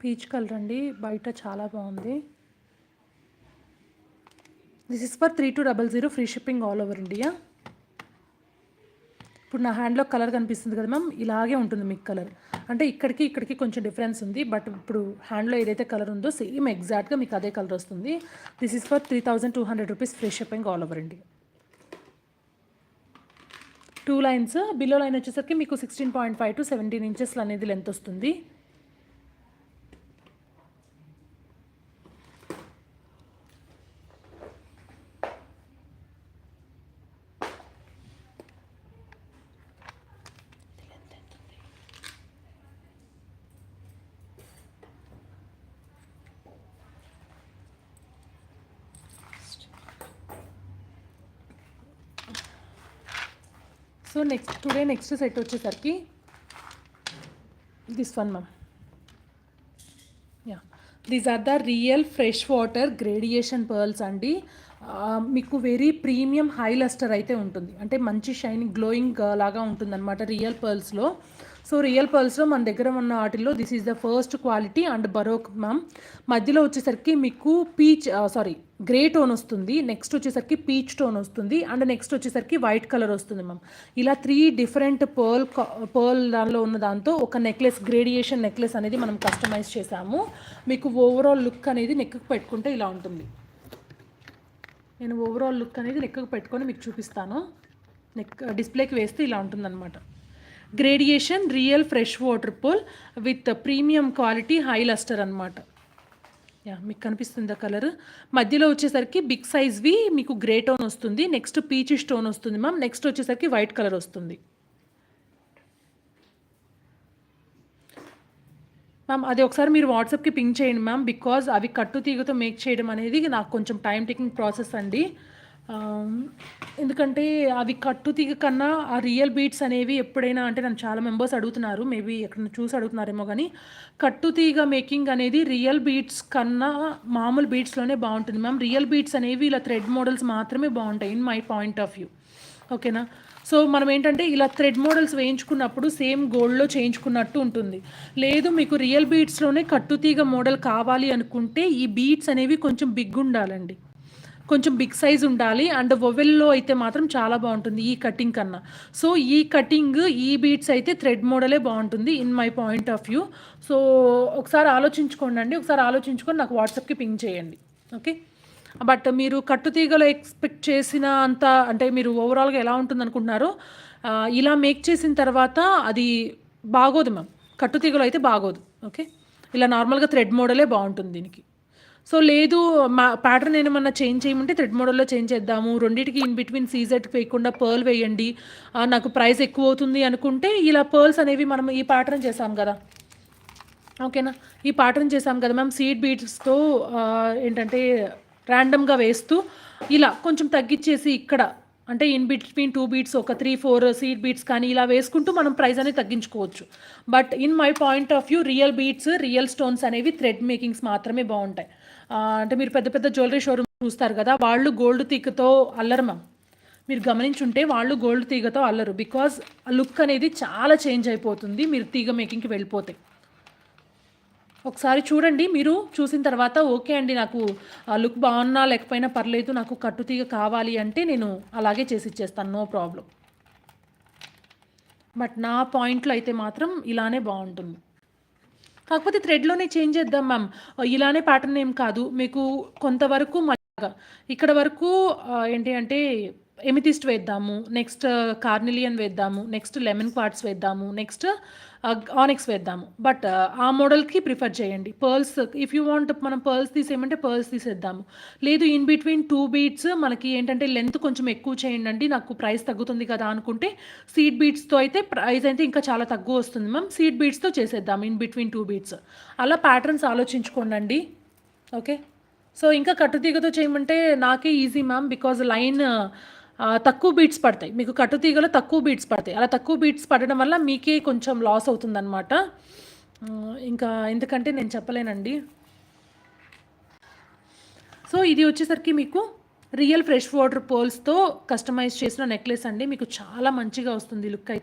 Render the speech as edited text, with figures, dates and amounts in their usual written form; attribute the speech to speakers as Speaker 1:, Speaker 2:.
Speaker 1: Peach colour అండి, బయట చాలా బాగుంది. This is for 3200, free shipping all over India. ఇప్పుడు నా హ్యాండ్లో కలర్ కనిపిస్తుంది కదా మ్యామ్, ఇలాగే ఉంటుంది మీకు కలర్. అంటే ఇక్కడికి కొంచెం డిఫరెన్స్ ఉంది, బట్ ఇప్పుడు హ్యాండ్లో ఏదైతే కలర్ ఉందో సేమ్ ఎగ్జాక్ట్గా మీకు అదే కలర్ వస్తుంది. This is for 3200 rupees, free shipping all over India. 2 lines, below line వచ్చేసరికి మీకు 16.5 to 17 ఇంచెస్ అనేది లెంత్ వస్తుంది. సో నెక్స్ట్ సెట్ వచ్చేసరికి this one ma'am. These are the real fresh water gradation pearls అండి. మీకు వెరీ ప్రీమియం హై లస్టర్ అయితే ఉంటుంది, అంటే మంచి షైనింగ్ గ్లోయింగ్ లాగా ఉంటుంది అనమాట రియల్ పర్ల్స్లో. సో రియల్ పర్ల్స్లో మన దగ్గర ఉన్న వాటిల్లో this is the first quality and baroque ma'am. మధ్యలో వచ్చేసరికి మీకు గ్రే టోన్ వస్తుంది, నెక్స్ట్ వచ్చేసరికి పీచ్ టోన్ వస్తుంది, అండ్ నెక్స్ట్ వచ్చేసరికి వైట్ కలర్ వస్తుంది మ్యామ్. ఇలా 3 డిఫరెంట్ పర్ల్ దానిలో ఉన్న దాంతో ఒక నెక్లెస్, గ్రేడియేషన్ నెక్లెస్ అనేది మనం కస్టమైజ్ చేసాము. మీకు ఓవరాల్ లుక్ అనేది నెక్కు పెట్టుకుంటే ఇలా ఉంటుంది. నేను ఓవరాల్ లుక్ అనేది నెక్కు పెట్టుకొని మీకు చూపిస్తాను. డిస్ప్లేకి వేస్తే ఇలా ఉంటుందన్నమాట. Gradation real fresh water pool with premium quality high lustre అనమాట. మీకు కనిపిస్తుంది కలర్. మధ్యలో వచ్చేసరికి బిగ్ సైజ్వి మీకు గ్రే టోన్ వస్తుంది, నెక్స్ట్ పీచ్ స్టోన్ వస్తుంది మ్యామ్, నెక్స్ట్ వచ్చేసరికి వైట్ కలర్ వస్తుంది మ్యామ్. అది ఒకసారి మీరు వాట్సాప్కి పింక్ చేయండి మ్యామ్, బికాజ్ అవి కట్టు తీగతో మేక్ చేయడం అనేది నాకు కొంచెం టైం టేకింగ్ ప్రాసెస్ అండి. ఎందుకంటే అవి కట్టు తీగ కన్నా ఆ రియల్ బీట్స్ అనేవి ఎప్పుడైనా, అంటే నన్ను చాలా మెంబర్స్ అడుగుతున్నారు, మేబీ ఎక్కడ చూసి అడుగుతున్నారేమో, కానీ కట్టు తీగ మేకింగ్ అనేది రియల్ బీట్స్ కన్నా మామూలు బీట్స్లోనే బాగుంటుంది మ్యామ్. రియల్ బీట్స్ అనేవి ఇలా థ్రెడ్ మోడల్స్ మాత్రమే బాగుంటాయి in my point of view, ఓకేనా. సో మనం ఏంటంటే ఇలా థ్రెడ్ మోడల్స్ వేయించుకున్నప్పుడు సేమ్ గోల్డ్లో చేయించుకున్నట్టు ఉంటుంది. లేదు మీకు రియల్ బీట్స్లోనే కట్టుతీగ మోడల్ కావాలి అనుకుంటే ఈ బీట్స్ అనేవి కొంచెం బిగ్ ఉండాలండి, కొంచెం బిగ్ సైజ్ ఉండాలి. అండ్ వొవెల్లో అయితే మాత్రం చాలా బాగుంటుంది ఈ కటింగ్ కన్నా. సో ఈ కటింగ్, ఈ బీట్స్ అయితే థ్రెడ్ మోడలే బాగుంటుంది in my point of view. So ఒకసారి ఆలోచించుకోండి, ఒకసారి ఆలోచించుకొని నాకు వాట్సాప్కి పింక్ చేయండి, ఓకే. బట్ మీరు కట్టుతీగలో ఎక్స్పెక్ట్ చేసిన అంత, అంటే మీరు ఓవరాల్గా ఎలా ఉంటుంది అనుకుంటున్నారో ఇలా మేక్ చేసిన తర్వాత అది బాగోదు మ్యామ్. కట్టుతీగలో అయితే బాగోదు, ఓకే. ఇలా నార్మల్గా థ్రెడ్ మోడలే బాగుంటుంది దీనికి. సో లేదు మా ప్యాటర్న్ ఏమన్నా చేంజ్ చేయమంటే థ్రెడ్ మోడల్లో చేంజ్ చేద్దాము, రెండింటికి ఇన్ బిట్వీన్ సీజెట్ వేయకుండా పర్ల్ వేయండి, నాకు ప్రైస్ ఎక్కువ అవుతుంది అనుకుంటే ఇలా పర్ల్స్ అనేవి మనం ఈ ప్యాటర్న్ చేసాం కదా, ఓకేనా. ఈ ప్యాటర్న్ చేసాం కదా మ్యామ్, సీడ్ బీడ్స్తో ఏంటంటే ర్యాండమ్గా వేస్తూ ఇలా కొంచెం తగ్గించేసి ఇక్కడ, అంటే ఇన్ బిట్వీన్ 2 బీట్స్ ఒక 3-4 సీడ్ బీట్స్ కానీ ఇలా వేసుకుంటూ మనం ప్రైస్ అనేది తగ్గించుకోవచ్చు. But in my point of view real beats, real stones అనేవి థ్రెడ్ మేకింగ్స్ మాత్రమే బాగుంటాయి. అంటే మీరు పెద్ద పెద్ద జ్యువెలరీ షోరూమ్ చూస్తారు కదా, వాళ్ళు గోల్డ్ తీగతో అల్లరు మ్యామ్. మీరు గమనించుంటే వాళ్ళు గోల్డ్ తీగతో అల్లరు, బికాజ్ లుక్ అనేది చాలా చేంజ్ అయిపోతుంది మీరు తీగ మేకింగ్కి వెళ్ళిపోతే. ఒకసారి చూడండి, మీరు చూసిన తర్వాత ఓకే అండి నాకు లుక్ బాగున్నా లేకపోయినా పర్లేదు, నాకు కట్టుతీగ కావాలి అంటే నేను అలాగే చేసి ఇచ్చేస్తాను, నో ప్రాబ్లం. బట్ నా పాయింట్లో అయితే మాత్రం ఇలానే బాగుంటుంది. కాకపోతే థ్రెడ్లోనే చేంజ్ చేద్దాం మ్యామ్, ఇలానే ప్యాటర్న్ ఏం కాదు. మీకు కొంతవరకు ఇక్కడ వరకు ఏంటి అంటే ఎమితిస్ట్ వేద్దాము, నెక్స్ట్ కార్నిలియన్ వేద్దాము, నెక్స్ట్ లెమన్ క్వార్ట్స్ వేద్దాము, నెక్స్ట్ ఆనిక్స్ వేద్దాము. బట్ ఆ మోడల్కి ప్రిఫర్ చేయండి. పర్ల్స్ ఇఫ్ యూ వాంట్ మనం పర్ల్స్ తీసేయమంటే పర్ల్స్ తీసేద్దాము. లేదు ఇన్ బిట్వీన్ 2 బీట్స్ మనకి ఏంటంటే లెంత్ కొంచెం ఎక్కువ చేయండి, నాకు ప్రైస్ తగ్గుతుంది కదా అనుకుంటే సీడ్ బీట్స్తో అయితే ప్రైస్ అయితే ఇంకా చాలా తక్కువ వస్తుంది మ్యామ్. సీడ్ బీట్స్తో చేసేద్దాం ఇన్ బిట్వీన్ 2 బీట్స్. అలా ప్యాటర్న్స్ ఆలోచించుకోండి, ఓకే. సో ఇంకా కట్టుతీగతో చేయమంటే నాకే ఈజీ మ్యామ్, బికాజ్ లైన్ తక్కువ బీట్స్ పడతాయి మీకు, కట్టుతీగలో తక్కువ బీట్స్ పడతాయి. అలా తక్కువ బీట్స్ పడడం వల్ల మీకే కొంచెం లాస్ అవుతుందన్నమాట. ఇంకా ఎందుకంటే నేను చెప్పలేనండి. సో ఇది వచ్చేసరికి మీకు రియల్ ఫ్రెష్ వాటర్ పర్ల్స్తో కస్టమైజ్ చేసిన నెక్లెస్ అండి, మీకు చాలా మంచిగా వస్తుంది లుక్ అయితే.